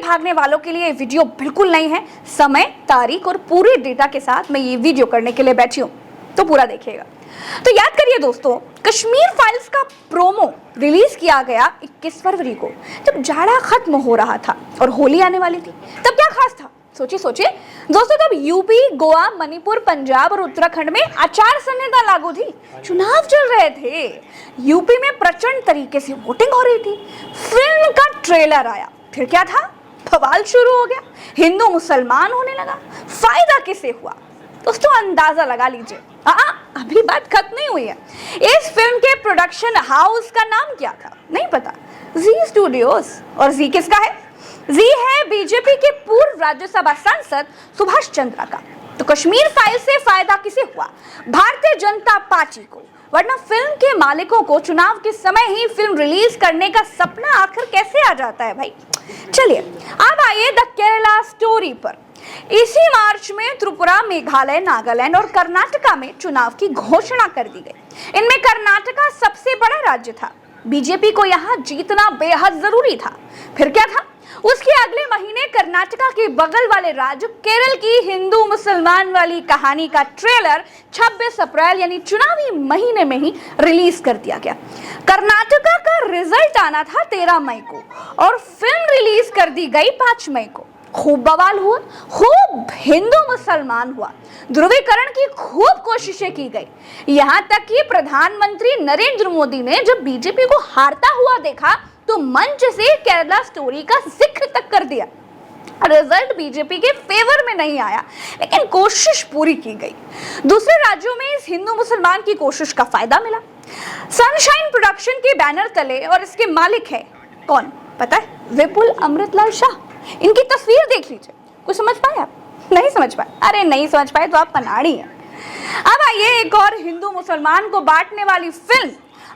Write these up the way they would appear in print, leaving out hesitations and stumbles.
भागने वालों के लिए ये वीडियो बिल्कुल नहीं है। समय, तारीख और पूरे डेटा के साथ मैं ये वीडियो करने के लिए बैठी हूँ, तो पूरा देखिएगा। तो याद करिए दोस्तों, कश्मीर फाइल्स का प्रोमो रिलीज किया गया 21 फरवरी को, जब जाड़ा खत्म हो रहा था और होली आने वाली थी। तब क्या खास था, सोचिए दोस्तों, तब यूपी, गोवा, मणिपुर, पंजाब और उत्तराखंड में आचार संहिता लागू थी, चुनाव चल रहे थे, यूपी में प्रचंड तरीके से वोटिंग हो रही थी। फिल्म का ट्रेलर आया, फिर क्या था, बवाल शुरू हो गया, हिंदू मुसलमान होने लगा। फायदा किसे हुआ दोस्तों, अंदाजा लगा लीजिए। अभी बात खत्म नहीं हुई है। इस फिल्म के प्रोडक्शन हाउस का नाम क्या था, नहीं पता, जी स्टूडियोज। और जी किसका है, जी है बीजेपी के पूर्व राज्यसभा सांसद सुभाष चंद्रा का। तो कश्मीर फाइल से फायदा किसे हुआ, भारतीय जनता पार्टी को, वरना फिल्म के मालिकों को चुनाव के समय ही फिल्म रिलीज करने का सपना आखिर कैसे आ जाता है भाई। चलिए अब आइए द केरला स्टोरी पर। इसी मार्च में त्रिपुरा, मेघालय, नागालैंड और कर्नाटका में चुनाव की घोषणा कर दी गई। इनमें कर्नाटका सबसे बड़ा राज्य था, बीजेपी को यहां जीतना बेहद जरूरी था। फिर क्या था, उसके अगले महीने कर्नाटका के बगल वाले राज्य केरल की हिंदू मुसलमान वाली कहानी का ट्रेलर 26 अप्रैल यानी चुनावी महीने में ही रिलीज कर दिया गया। कर्नाटका का रिजल्ट आना था 13 मई को और फिल्म रिलीज कर दी गई 5 मई को। खूब बवाल हुआ, खूब हिंदू मुसलमान हुआ, ध्रुवीकरण की खूब कोशिशें की गई। यहाँ तक कि प्रधानमंत्री नरेंद्र मोदी ने जब बीजेपी को हारता हुआ देखा तो मंच से केरला स्टोरी का जिक्र तक कर दिया। रिजल्ट बीजेपी के फेवर में नहीं आया, लेकिन कोशिश पूरी की गई। दूसरे राज्यों में इस हिंदू मुसलमान की कोशिश का फायदा मिला। सनशाइन प्रोडक्शन के बैनर तले और इसके मालिक है कौन पता है, विपुल अमृतलाल शाह। इनकी तस्वीर देख लीजिए, कुछ समझ पाए आप, नहीं समझ पाए, अरे नहीं समझ पाए तो आप अनाड़ी हैं। अब आइए एक और हिंदू मुसलमान को बांटने वाली फिल्म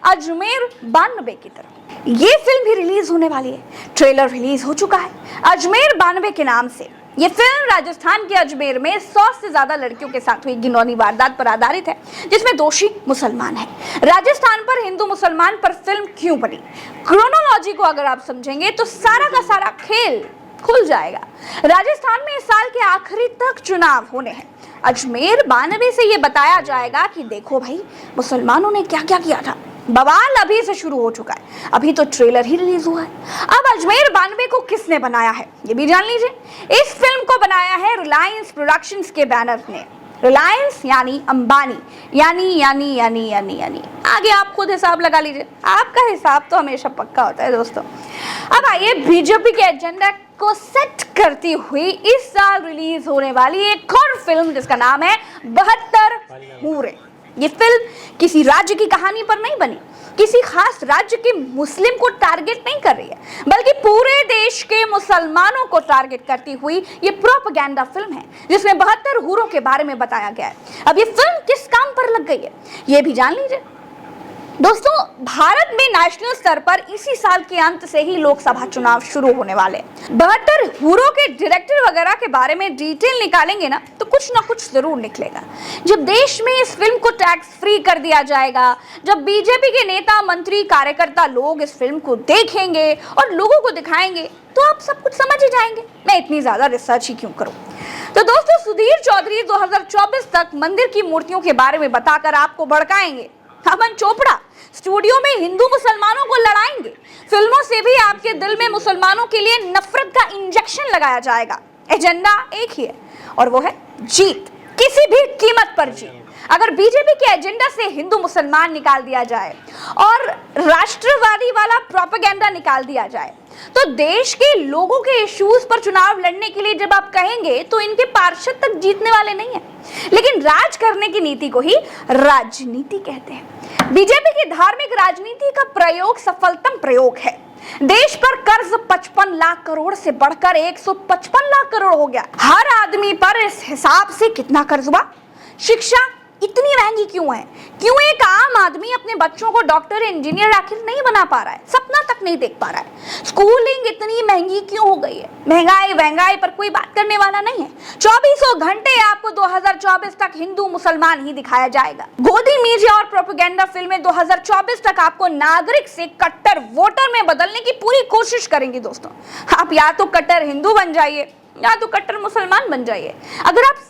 अजमेर 92 की तरफ। ये फिल्म भी रिलीज होने वाली है, ट्रेलर रिलीज हो चुका है अजमेर 92 के नाम से। ये फिल्म राजस्थान के अजमेर में 100 से ज्यादा लड़कियों के साथ हुई घिनौनी वारदात पर आधारित है, जिसमें दोषी मुसलमान है। राजस्थान पर हिंदू मुसलमान पर फिल्म क्यों बनी, क्रोनोलॉजी को अगर आप समझेंगे तो सारा का सारा खेल खुल जाएगा। राजस्थान में इस साल के आखिरी तक चुनाव होने हैं। अजमेर 92 से ये बताया जाएगा कि देखो भाई, मुसलमानों ने क्या क्या किया था। बवाल अभी से शुरू हो चुका है, अभी तो ट्रेलर ही रिलीज हुआ है। अब अजमेर 92 को किसने बनाया है ये भी जान लीजिए। इस फिल्म को बनाया है रिलायंस प्रोडक्शंस के बैनर ने। रिलायंस यानी अंबानी, यानी आगे आप खुद हिसाब लगा लीजिए, आपका हिसाब तो हमेशा पक्का होता है दोस्तों। अब आइए बीजेपी के एजेंडा को सेट करती हुई इस साल रिलीज होने वाली एक और फिल्म जिसका नाम है 72 हूरे। ये फिल्म किसी राज्य की कहानी पर नहीं बनी, किसी खास राज्य के मुस्लिम को टारगेट नहीं कर रही है, बल्कि पूरे देश के मुसलमानों को टारगेट करती हुई ये प्रोपेगेंडा फिल्म है, जिसमें 72 हूरों के बारे में बताया गया है। अब ये फिल्म किस काम पर लग गई है ये भी जान लीजिए दोस्तों। भारत में नेशनल स्तर पर इसी साल के अंत से ही लोकसभा चुनाव शुरू होने वाले हैं। 72 हूरों के डायरेक्टर वगैरह के बारे में डिटेल निकालेंगे ना तो कुछ ना कुछ जरूर निकलेगा। जब देश में इस फिल्म को टैक्स फ्री कर दिया जाएगा, जब बीजेपी के नेता, मंत्री, कार्यकर्ता लोग इस फिल्म को देखेंगे और लोगों को दिखाएंगे तो आप सब कुछ समझ ही जाएंगे। मैं इतनी ज्यादा रिसर्च ही क्यों करूं। तो दोस्तों, सुधीर चौधरी 2024 तक मंदिर की मूर्तियों के बारे में बताकर आपको भड़काएंगे। अमन चोपड़ा स्टूडियो में हिंदू मुसलमानों को लड़ाएंगे। फिल्मों से भी आपके दिल में मुसलमानों के लिए नफरत का इंजेक्शन लगाया जाएगा। एजेंडा एक ही है और वो है जीत, किसी भी कीमत पर जीत। अगर बीजेपी के एजेंडा से हिंदू मुसलमान निकाल दिया जाए और राष्ट्रवादी वाला प्रोपेगेंडा निकाल दिया जाए तो देश के लोगों के इश्यूज पर चुनाव लड़ने के लिए जब आप कहेंगे तो इनके पार्षद तक जीतने वाले नहीं है। लेकिन राज करने की नीति को ही राजनीति कहते हैं। बीजेपी की धार्मिक राजनीति का प्रयोग सफलतम प्रयोग है। देश पर कर्ज 55 लाख करोड़ से बढ़कर 155 लाख करोड़ हो गया। हर आदमी पर इस हिसाब से कितना कर्ज हुआ? शिक्षा इतनी महंगी क्यों है? क्यों एक आम आदमी अपने बच्चों को डॉक्टर इंजीनियर आखिर नहीं बना पा रहा है, सपना तक नहीं देख पा रहा है? स्कूलिंग इतनी महंगी क्यों हो गई है? महंगाई पर कोई बात करने वाला नहीं है। 24 घंटे आपको 2024 तक हिंदू मुसलमान ही दिखाया जाएगा। गोदी मीडिया और प्रोपेगेंडा फिल्में 2024 तक आपको नागरिक से कट्टर वोटर में बदलने की पूरी कोशिश करेंगी दोस्तों। आप या तो कट्टर हिंदू बन जाइए या तो कट्टर मुसलमान बन जाइए। अगर आप